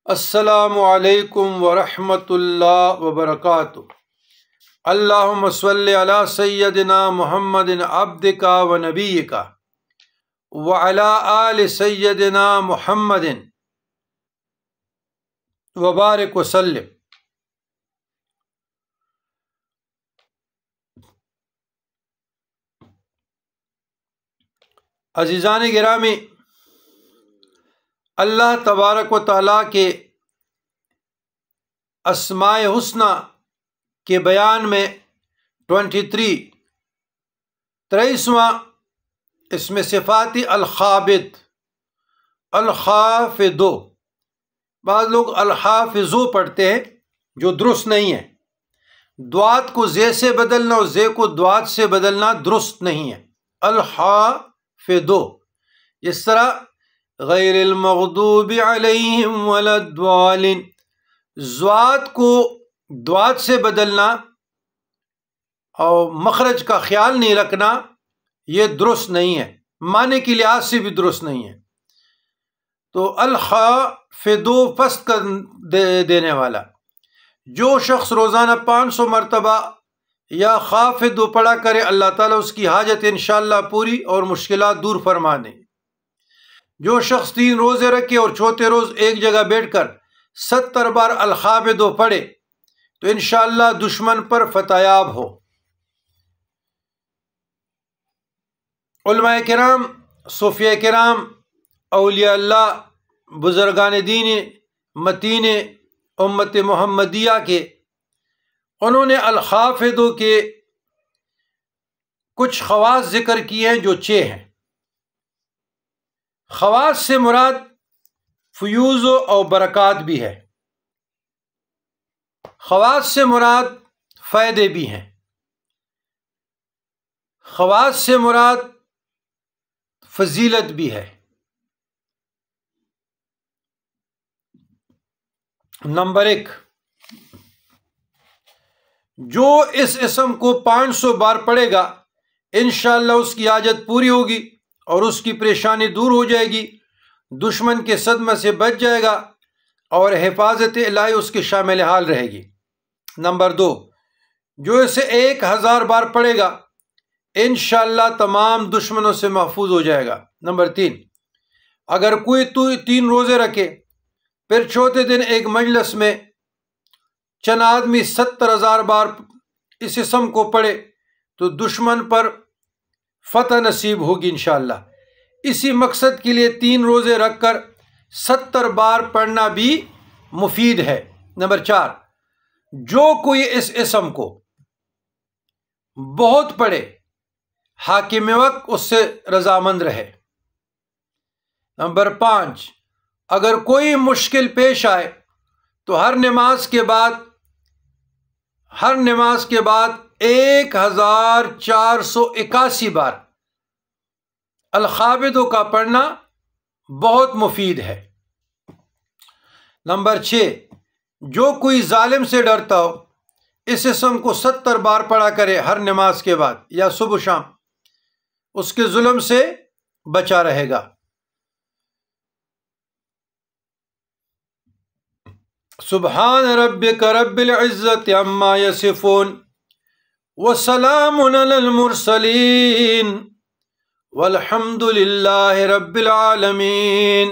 السلام علیکم ورحمۃ اللہ وبرکاتہ۔ اللہم صلی علی سیدنا محمد عبدک و نبیک وعلی آل سیدنا محمد وبارک وسلم۔ عزیزان گرامی، اللہ تبارک و تعالیٰ کے اسماء حسنی کے بیان میں 23واں اسم صفاتی الخابد، الخافض، بعض لوگ الحافظ پڑھتے ہیں جو درست نہیں ہے۔ دوات کو زے سے بدلنا اور زے کو دوات سے بدلنا درست نہیں ہے۔ الحافظ، اس طرح غیر المغضوب علیہم ولا الضالین، ضاد کو دوات سے بدلنا اور مخرج کا خیال نہیں رکھنا یہ درست نہیں ہے، معنی کے لحاظ سے بھی درست نہیں ہے۔ تو الخافض پست کر دینے والا، جو شخص روزانہ 500 مرتبہ یا خافض پڑھا کرے اللہ تعالیٰ اس کی حاجت انشاءاللہ پوری اور مشکلات دور فرما دیں۔ جو شخص 3 روزے رکھے اور چوتھے روز ایک جگہ بیٹھ کر 70 بار الخابد پڑھے تو انشاءاللہ دشمن پر فتح یاب ہو۔ علماء کرام، صوفیاء کرام، اولیاء اللہ، بزرگان دین متین امت محمدیہ کے، انہوں نے الخافض کے کچھ خواص ذکر کیے ہیں جو 6 ہیں۔ خواص سے مراد فیوز و برکات بھی ہے، خواص سے مراد فائدے بھی ہیں، خواص سے مراد فضیلت بھی ہے۔ نمبر 1، جو اس اسم کو 500 بار پڑھے گا انشاءاللہ اس کی حاجت پوری ہوگی اور اس کی پریشانی دور ہو جائے گی، دشمن کے صدمے سے بچ جائے گا اور حفاظت الہی اس کے شامل حال رہے گی۔ نمبر 2، جو اسے 1000 بار پڑھے گا انشاءاللہ تمام دشمنوں سے محفوظ ہو جائے گا۔ نمبر 3، اگر کوئی 3 روزے رکھے پھر چوتھے دن ایک مجلس میں چند آدمی 70,000 بار اس اسم کو پڑھے تو دشمن پر فتح نصیب ہوگی انشاءاللہ۔ اسی مقصد کے لیے 3 روزے رکھ کر 70 بار پڑھنا بھی مفید ہے۔ نمبر 4، جو کوئی اس اسم کو بہت پڑھے حاکم وقت اس سے رضامند رہے۔ نمبر 5، اگر کوئی مشکل پیش آئے تو ہر نماز کے بعد 1481 بار الخابد کا پڑھنا بہت مفید ہے۔ نمبر 6، جو کوئی ظالم سے ڈرتا ہو اس اسم کو 70 بار پڑھا کرے ہر نماز کے بعد یا صبح شام، اس کے ظلم سے بچا رہے گا۔ سبحان ربک رب العزت عما یصفون وسلام علی المرسلین والحمد للہ رب العالمین۔